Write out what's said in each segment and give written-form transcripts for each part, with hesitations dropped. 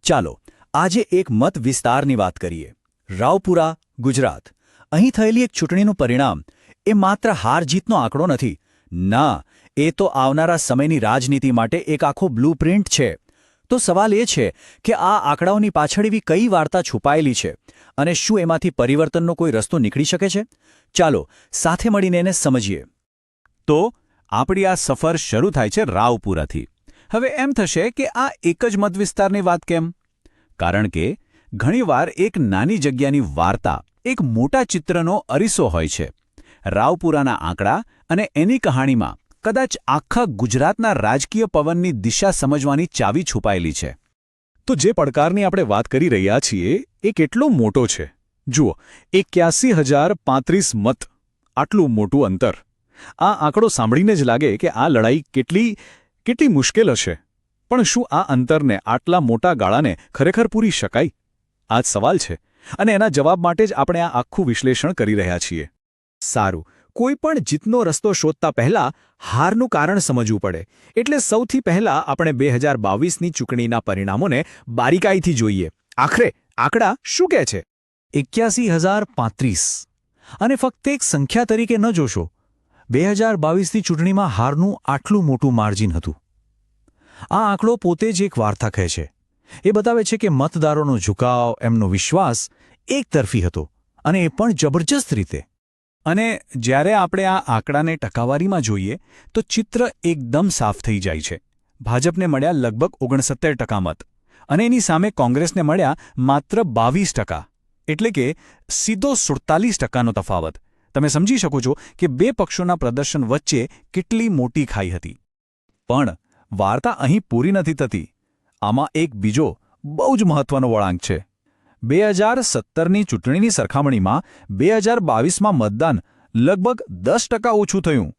ચાલો આજે એક મત વિસ્તારની વાત કરીએ. રાવપુરા, ગુજરાત. અહીં થયેલી એક ચૂંટણીનું પરિણામ એ માત્ર હાર-જીતનો આંકડો નથી. ના, એ તો આવનારા સમયની રાજનીતિ માટે એક આખો બ્લુપ્રિન્ટ છે. તો સવાલ એ છે કે આ આંકડાઓની પાછળ એવી કઈ વાર્તા છુપાયેલી છે અને શું એમાંથી પરિવર્તનનો કોઈ રસ્તો નીકળી શકે છે? ચાલો સાથે મળીને એને સમજીએ. તો આપણી આ સફર શરૂ થાય છે રાવપુરાથી. હવે એમ થશે કે આ એક જ મતવિસ્તારની વાત કેમ? કારણ કે ઘણીવાર એક નાની જગ્યાની વાર્તા એક મોટા ચિત્રનો અરીસો હોય છે. રાવપુરાના આંકડા અને એની કહાણીમાં કદાચ આખા ગુજરાતના રાજકીય પવનની દિશા સમજવાની ચાવી છુપાયેલી છે. તો જે પડકારની આપણે વાત કરી રહ્યા છીએ એ કેટલો મોટો છે. જુઓ, 81,035 મત, આટલું મોટું અંતર. આ આંકડો સાંભળીને જ લાગે કે આ લડાઈ કેટલી મુશ્કેલ હશે. પણ શું આ અંતરને આટલા મોટા ગાળાને ખરેખર પૂરી શકાય? આ જ સવાલ છે, અને એના જવાબ માટે જ આપણે આ આખું વિશ્લેષણ કરી રહ્યા છીએ. સારું, કોઈ પણ જીતનો રસ્તો શોધતા પહેલા હારનું કારણ સમજવું પડે. એટલે સૌથી પહેલા આપણે 2022ની ચૂંટણીના પરિણામોને બારીકાઈથી જોઈએ. આખરે આંકડા શું કહે છે? 81,035. અને ફક્ત એક સંખ્યા તરીકે ન જોશો. 2022ની ચૂંટણીમાં હારનું આટલું મોટું માર્જિન હતું. આ આંકડો પોતે જ એક વાર્તા કહે છે. એ બતાવે છે કે મતદારોનો ઝુકાવ, એમનો વિશ્વાસ એકતરફી હતો, અને એ પણ જબરજસ્ત રીતે. અને જ્યારે આપણે આ આંકડાને ટકાવારીમાં જોઈએ તો ચિત્ર એકદમ સાફ થઈ જાય છે. ભાજપને મળ્યા લગભગ 69% મત અને એની સામે કોંગ્રેસને મળ્યા માત્ર 22%. એટલે કે સીધો 47%નો તફાવત. તમે સમજી શકો છો કે બે પક્ષોના પ્રદર્શન વચ્ચે કેટલી મોટી ખાઈ હતી. પણ વાર્તા અહીં પૂરી નથી થતી. આમાં એક બીજો બહુ જ મહત્વનો વળાંક છે. 2017ની ચૂંટણીની સરખામણીમાં 2022માં મતદાન લગભગ 10% ઓછું થયું.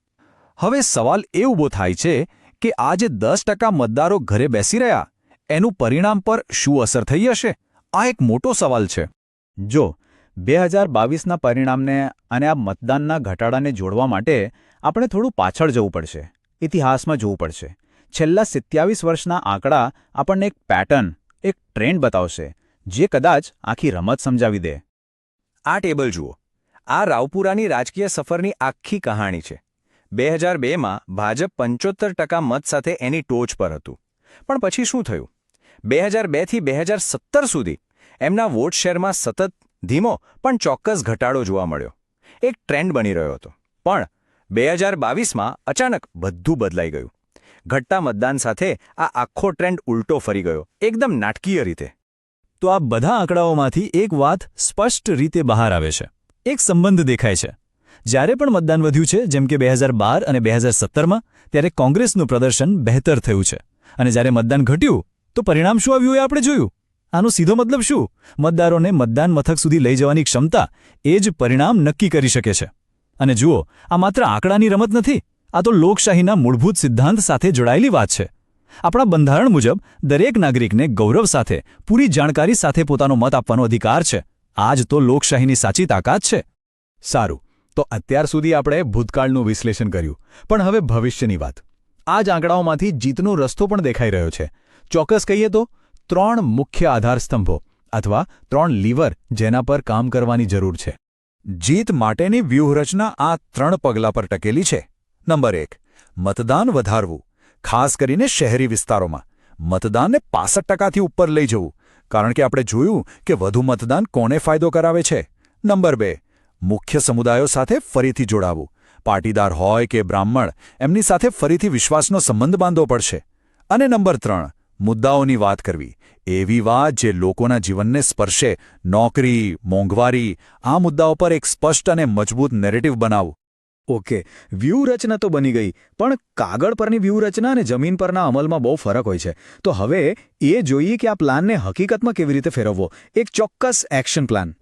હવે સવાલ એ ઊભો થાય છે કે આ જે 10% મતદારો ઘરે બેસી રહ્યા, એનું પરિણામ પર શું અસર થઈ હશે? આ એક મોટો સવાલ છે. જો 2022ના પરિણામને અને આ મતદાનના ઘટાડાને જોડવા માટે આપણે થોડું પાછળ જવું પડશે, ઇતિહાસમાં જોવું પડશે. છેલ્લા 27 વર્ષના આંકડા આપણને એક પેટર્ન, એક ટ્રેન્ડ બતાવશે, જે કદાચ આખી રમત સમજાવી દે. આ ટેબલ જુઓ. આ રાવપુરાની રાજકીય સફરની આખી કહાણી છે. 2002માં ભાજપ 75% મત સાથે એની ટોચ પર હતું. પણ પછી શું થયું? 2002થી 2017 સુધી એમના વોટ શેરમાં સતત ધીમો પણ ચોક્કસ ઘટાડો જોવા મળ્યો. એક ટ્રેન્ડ બની રહ્યો હતો. પણ 2022માં અચાનક બધું બદલાઈ ગયું. ઘટતા મતદાન સાથે આ આખો ટ્રેન્ડ ઉલટો ફરી ગયો, એકદમ નાટકીય રીતે. તો આ બધા આંકડાઓમાંથી એક વાત સ્પષ્ટ રીતે બહાર આવે છે. એક સંબંધ દેખાય છે. જ્યારે પણ મતદાન વધ્યું છે, જેમ કે 2012 અને 2017માં, ત્યારે કોંગ્રેસનું પ્રદર્શન બહેતર થયું છે. અને જ્યારે મતદાન ઘટ્યું તો પરિણામ શું આવ્યું એ આપણે જોયું. આનો સીધો મતલબ શું? મતદારોને મતદાન મથક સુધી લઈ જવાની ક્ષમતા એ જ પરિણામ નક્કી કરી શકે છે. અને જુઓ, આ માત્ર આંકડાની રમત નથી. આ તો લોકશાહીના મૂળભૂત સિદ્ધાંત સાથે જોડાયેલી વાત છે. આપણા બંધારણ મુજબ દરેક નાગરિકને ગૌરવ સાથે, પૂરી જાણકારી સાથે પોતાનો મત આપવાનો અધિકાર છે. આ જ તો લોકશાહીની સાચી તાકાત છે. સારું, તો અત્યાર સુધી આપણે ભૂતકાળનું વિશ્લેષણ કર્યું, પણ હવે ભવિષ્યની વાત. આ જ આંકડાઓમાંથી જીતનો રસ્તો પણ દેખાઈ રહ્યો છે. ચોક્કસ કહીએ તો 3 મુખ્ય આધારસ્તંભો અથવા 3 લીવર જેના પર કામ કરવાની જરૂર છે. જીત માટેની વ્યૂહરચના આ 3 પગલાં પર ટકેલી છે. નંબર 1, મતદાન વધારવું, ખાસ કરીને શહેરી વિસ્તારોમાં. મતદાનને 65%થી ઉપર લઈ જવું, કારણ કે આપણે જોયું કે વધુ મતદાન કોને ફાયદો કરાવે છે. નંબર 2, મુખ્ય સમુદાયો સાથે ફરીથી જોડાવું. પાટીદાર હોય કે બ્રાહ્મણ, એમની સાથે ફરીથી વિશ્વાસનો સંબંધ બાંધવો પડશે. અને નંબર 3, મુદ્દાઓની વાત કરવી. એવી વાત જે લોકોના જીવનને સ્પર્શે. નોકરી, મોંઘવારી, આ મુદ્દાઓ પર એક સ્પષ્ટ અને મજબૂત નેરેટિવ બનાવવું. ઓકે, વ્યૂહરચના તો બની ગઈ, પણ કાગળ પરની વ્યૂહરચના અને જમીન પરના અમલમાં બહુ ફરક હોય છે. તો હવે એ જોઈએ કે આ પ્લાનને હકીકતમાં કેવી રીતે ફેરવવો. એક ચોક્કસ એક્શન પ્લાન.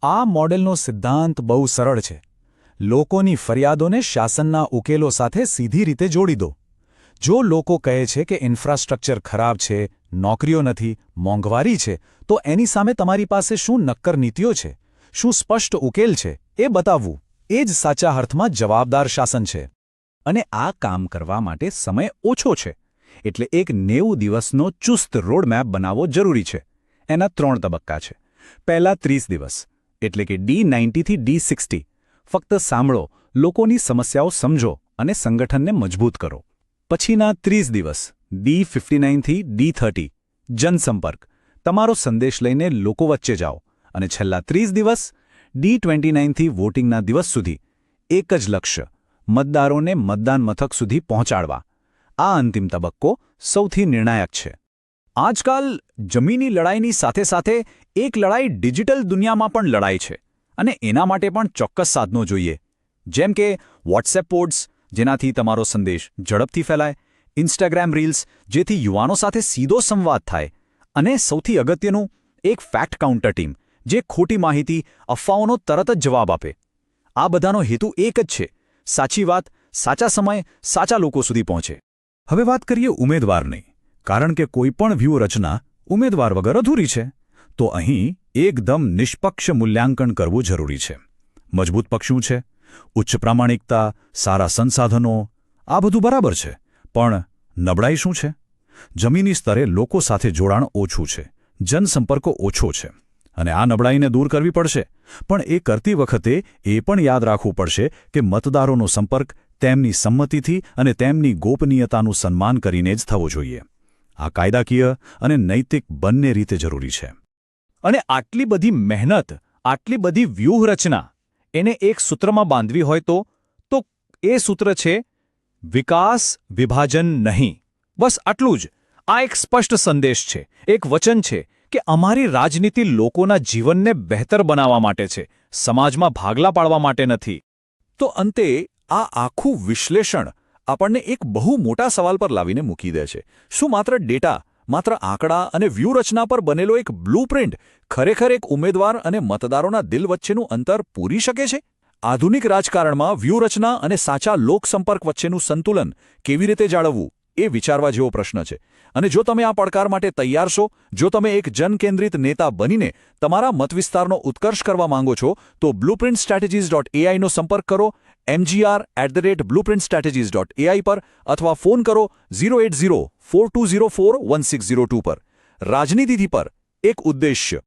આ મોડેલનો સિદ્ધાંત બહુ સરળ છે. લોકોની ફરિયાદોને શાસનના ઉકેલો સાથે સીધી રીતે જોડી દો. જો લોકો કહે છે કે ઇન્ફ્રાસ્ટ્રક્ચર ખરાબ છે, નોકરીઓ નથી, મોંઘવારી છે, તો એની સામે તમારી પાસે શું નક્કર નીતિઓ છે, શું સ્પષ્ટ ઉકેલ છે, એ બતાવવું. એ જ સાચા અર્થમાં જવાબદાર શાસન છે. અને આ કામ કરવા માટે સમય ઓછો છે. એટલે એક 90 દિવસનો ચુસ્ત રોડમેપ બનાવવો જરૂરી છે. એના 3 તબક્કા છે. પહેલા 30 દિવસ એટલે કે D90 થી D60 ફક્ત સાંભળો, લોકોની સમસ્યાઓ સમજો અને સંગઠનને મજબૂત કરો. પછીના 30 દિવસ D59 થી D30 જનસંપર્ક, તમારો સંદેશ લઈને લોકો વચ્ચે જાઓ. અને છેલ્લા 30 દિવસ D29 થી વોટિંગના દિવસ સુધી એક જ લક્ષ્ય, મતદારોને મતદાન મથક સુધી પહોંચાડવા. આ અંતિમ તબક્કો સૌથી નિર્ણાયક છે. આજકાલ જમીની લડાઈની સાથે સાથે એક લડાઈ ડિજિટલ દુનિયામાં પણ લડાઈ છે, અને એના માટે પણ ચોક્કસ સાધનો જોઈએ. જેમ કે વોટ્સએપ પોડ્સ, જેનાથી તમારો સંદેશ ઝડપથી ફેલાય, ઇન્સ્ટાગ્રામ રીલ્સ, જેથી યુવાનો સાથે સીધો સંવાદ થાય, અને સૌથી અગત્યનું એક ફેક્ટ કાઉન્ટર ટીમ, જે ખોટી માહિતી, અફવાઓનો તરત જ જવાબ આપે. આ બધાનો હેતુ એક જ છે, સાચી વાત સાચા સમય સાચા લોકો સુધી પહોંચે. હવે વાત કરીએ ઉમેદવારની, કારણ કે કોઈપણ વ્યૂહરચના ઉમેદવાર વગર અધૂરી છે. તો અહીં એકદમ નિષ્પક્ષ મૂલ્યાંકન કરવું જરૂરી છે. મજબૂત પક્ષ શું છે? ઉચ્ચ પ્રામાણિકતા, સારા સંસાધનો, આ બધું બરાબર છે. પણ નબળાઈ શું છે? જમીની સ્તરે લોકો સાથે જોડાણ ઓછું છે, જનસંપર્કો ઓછો છે. અને આ નબળાઈને દૂર કરવી પડશે. પણ એ કરતી વખતે એ પણ યાદ રાખવું પડશે કે મતદારોનો સંપર્ક તેમની સંમતિથી અને તેમની ગોપનીયતાનું સન્માન કરીને જ થવો જોઈએ. આ કાયદાકીય અને નૈતિક બંને રીતે જરૂરી છે. અને આટલી બધી મહેનત, આટલી બધી વ્યૂહરચના એને એક સૂત્રમાં બાંધવી હોય તો એ સૂત્ર છે વિકાસ, વિભાજન નહીં. બસ આટલું જ. આ એક સ્પષ્ટ સંદેશ છે, એક વચન છે કે અમારી રાજનીતિ લોકોના જીવનને બહેતર બનાવવા માટે છે, સમાજમાં ભાગલા પાડવા માટે નથી. તો અંતે આ આખું વિશ્લેષણ આપણને એક બહુ મોટા સવાલ પર લાવીને મૂકી દે છે. શું માત્ર ડેટા, માત્ર આંકડા અને વ્યૂહરચના પર બનેલો એક બ્લૂપ્રિન્ટ ખરેખર એક ઉમેદવાર અને મતદારોના દિલ વચ્ચેનું અંતર પૂરી શકે છે? આધુનિક રાજકારણમાં વ્યૂહરચના અને સાચા લોકસંપર્ક વચ્ચેનું સંતુલન કેવી રીતે જાળવવું, એ વિચારવા જેવો પ્રશ્ન છે. અને જો તમે આ પડકાર માટે તૈયાર છો, જો તમે એક જનકેન્દ્રિત નેતા બનીને તમારા મતવિસ્તારનો ઉત્કર્ષ કરવા માંગો છો, તો blueprintstrategies.ai નો સંપર્ક કરો, mgr@blueprintstrategies.ai પર, અથવા ફોન કરો 08042041602 પર. રાજનીતિથી પર એક ઉદ્દેશ્ય,